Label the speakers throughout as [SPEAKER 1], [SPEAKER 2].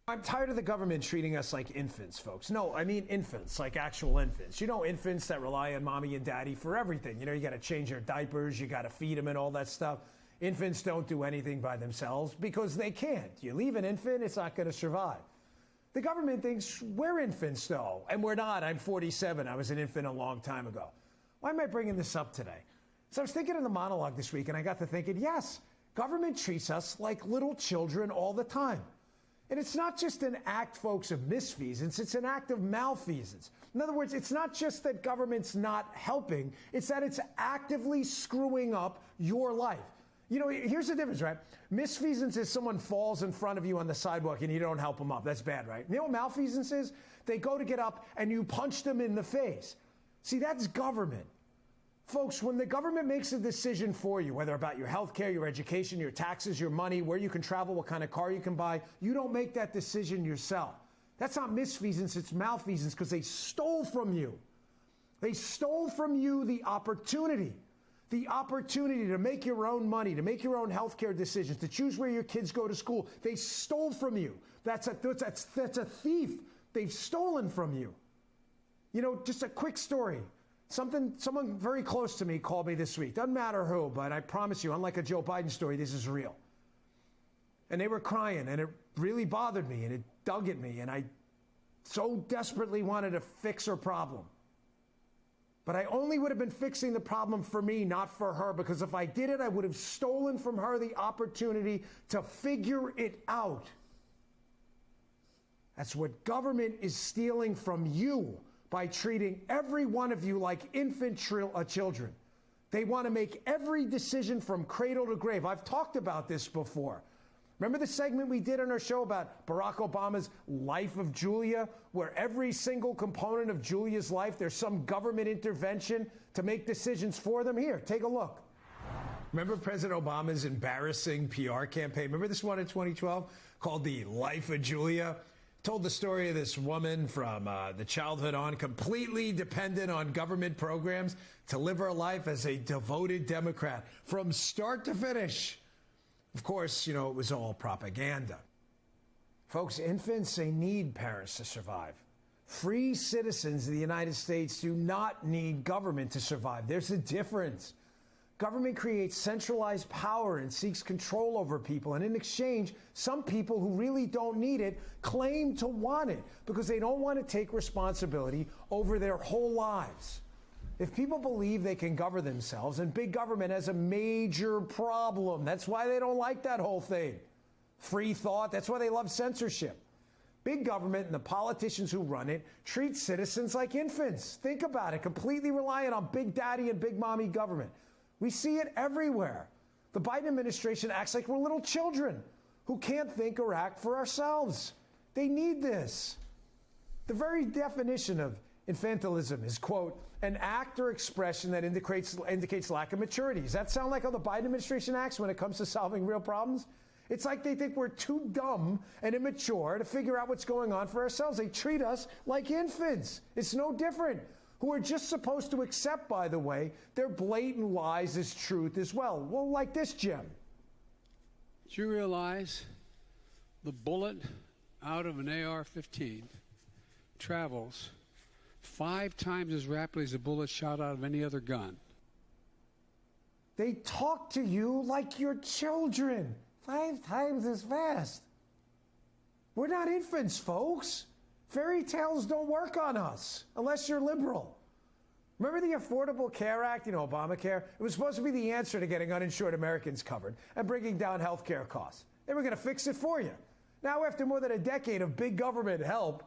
[SPEAKER 1] I'm tired of the government treating us like infants, folks. No, I mean infants, like actual infants. You know, infants that rely on mommy and daddy for everything. You know, you got to change their diapers, you got to feed them and all that stuff. Infants don't do anything by themselves because they can't. You leave an infant, it's not going to survive. The government thinks we're infants, though, and we're not. I'm 47. I was an infant a long time ago. Why am I bringing this up today? So I was thinking in the monologue this week, and I got to thinking, yes, government treats us like little children all the time. And it's not just an act, folks, of misfeasance. It's an act of malfeasance. In other words, it's not just that government's not helping. It's that it's actively screwing up your life. You know, here's the difference, right? Misfeasance is someone falls in front of you on the sidewalk and you don't help them up. That's bad, right? You know what malfeasance is? They go to get up and you punch them in the face. See, that's government. Folks, when the government makes a decision for you, whether about your health care, your education, your taxes, your money, where you can travel, what kind of car you can buy, you don't make that decision yourself. That's not misfeasance, it's malfeasance because they stole from you. They stole from you the opportunity to make your own money, to make your own health care decisions, to choose where your kids go to school. They stole from you. That's a thief. They've stolen from you. You know, just a quick story. Someone very close to me called me this week. Doesn't matter who, but I promise you, unlike a Joe Biden story, this is real. And they were crying, and it really bothered me, and it dug at me, and I so desperately wanted to fix her problem. But I only would have been fixing the problem for me, not for her, because if I did it, I would have stolen from her the opportunity to figure it out. That's what government is stealing from you by treating every one of you like infant children. They want to make every decision from cradle to grave. I've talked about this before. Remember the segment we did on our show about Barack Obama's Life of Julia, where every single component of Julia's life, there's some government intervention to make decisions for them? Here, take a look. Remember President Obama's embarrassing PR campaign? Remember this one in 2012 called The Life of Julia? Told the story of this woman from the childhood on, completely dependent on government programs to live her life as a devoted Democrat from start to finish. Of course, you know, it was all propaganda. Folks, infants, they need parents to survive. Free citizens of the United States do not need government to survive. There's a difference. Government creates centralized power and seeks control over people. And in exchange, some people who really don't need it claim to want it because they don't want to take responsibility over their whole lives. If people believe they can govern themselves, and big government has a major problem. That's why they don't like that whole thing. Free thought, that's why they love censorship. Big government and the politicians who run it treat citizens like infants. Think about it, completely reliant on big daddy and big mommy government. We see it everywhere. The Biden administration acts like we're little children who can't think or act for ourselves. They need this. The very definition of infantilism is, quote, an act or expression that indicates lack of maturity. Does that sound like how the Biden administration acts when it comes to solving real problems? It's like they think we're too dumb and immature to figure out what's going on for ourselves. They treat us like infants. It's no different. Who are just supposed to accept, by the way, their blatant lies as truth as well. Well, like this, Jim.
[SPEAKER 2] Did you realize the bullet out of an AR-15 travels 5 times as rapidly as a bullet shot out of any other gun?
[SPEAKER 1] They talk to you like you're children. 5 times as fast. We're not infants, folks. Fairy tales don't work on us unless you're liberal. Remember the Affordable Care Act, Obamacare? It was supposed to be the answer to getting uninsured Americans covered and bringing down health care costs. They were going to fix it for you. Now, after more than a decade of big government help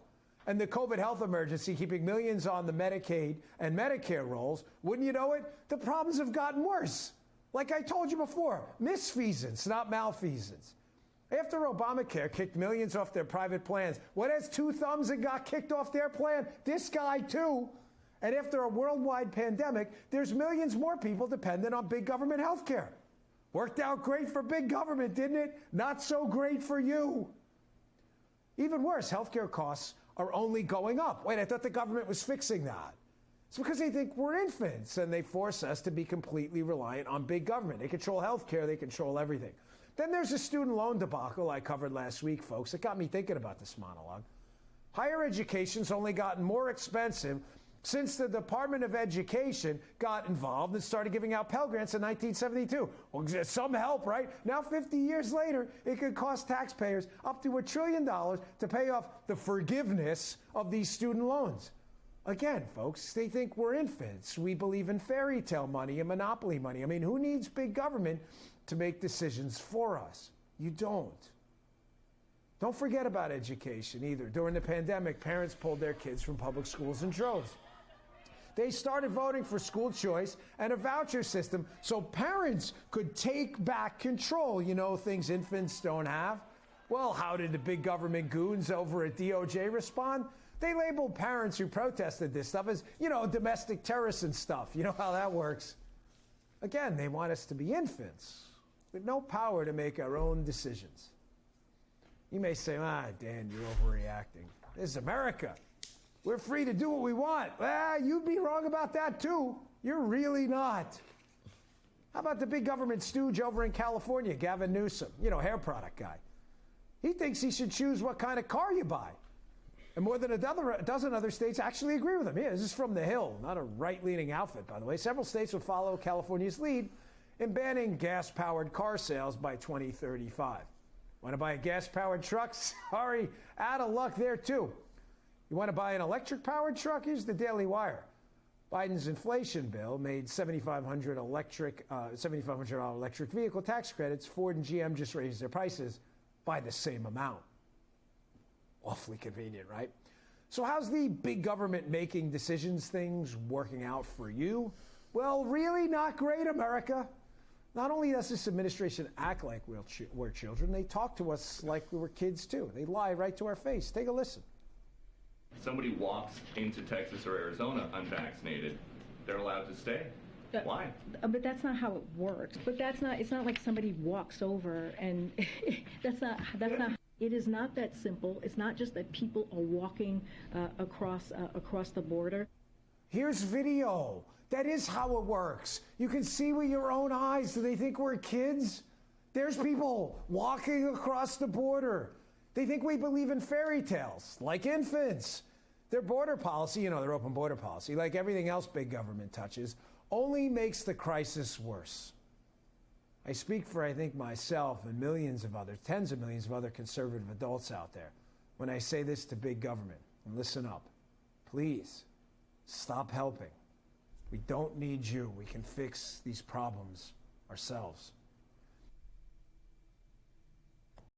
[SPEAKER 1] and the COVID health emergency keeping millions on the Medicaid and Medicare rolls, wouldn't you know it, the problems have gotten worse. Like I told you before, misfeasance, not malfeasance. After Obamacare kicked millions off their private plans, what has 2 thumbs and got kicked off their plan? This guy, too. And after a worldwide pandemic, there's millions more people dependent on big government health care. Worked out great for big government, didn't it? Not so great for you. Even worse, healthcare costs are only going up. Wait, I thought the government was fixing that. It's because they think we're infants and they force us to be completely reliant on big government. They control healthcare, they control everything. Then there's a student loan debacle I covered last week, folks. It got me thinking about this monologue. Higher education's only gotten more expensive since the Department of Education got involved and started giving out Pell Grants in 1972. Well, some help, right? Now, 50 years later, it could cost taxpayers up to $1 trillion to pay off the forgiveness of these student loans. Again, folks, they think we're infants. We believe in fairy tale money and monopoly money. I mean, who needs big government to make decisions for us? You don't. Don't forget about education either. During the pandemic, parents pulled their kids from public schools in droves. They started voting for school choice and a voucher system so parents could take back control, you know, things infants don't have. Well, how did the big government goons over at DOJ respond? They labeled parents who protested this stuff as, you know, domestic terrorists and stuff. You know how that works. Again, they want us to be infants with no power to make our own decisions. You may say, Dan, you're overreacting. This is America. We're free to do what we want. You'd be wrong about that, too. You're really not. How about the big government stooge over in California, Gavin Newsom, you know, hair product guy? He thinks he should choose what kind of car you buy. And more than a dozen other states actually agree with him. Yeah, this is from The Hill, not a right-leaning outfit, by the way. Several states would follow California's lead in banning gas-powered car sales by 2035. Want to buy a gas-powered truck? Sorry, out of luck there, too. You want to buy an electric-powered truck? Here's the Daily Wire. Biden's inflation bill made $7,500 electric vehicle tax credits. Ford and GM just raised their prices by the same amount. Awfully convenient, right? So how's the big government making decisions things working out for you? Well, really not great, America. Not only does this administration act like we're children, they talk to us like we were kids, too. They lie right to our face. Take a listen.
[SPEAKER 3] Somebody walks into Texas or Arizona unvaccinated, they're allowed to stay. Why?
[SPEAKER 4] But that's not how it works. But it's not like somebody walks over and that's not. It is not that simple. It's not just that people are walking across the border.
[SPEAKER 1] Here's video. That is how it works. You can see with your own eyes. Do they think we're kids? There's people walking across the border. They think we believe in fairy tales, like infants. Their border policy, you know, their open border policy, like everything else big government touches, only makes the crisis worse. I speak for, I think, myself and millions of others, tens of millions of other conservative adults out there, when I say this to big government. And listen up. Please, stop helping. We don't need you. We can fix these problems ourselves.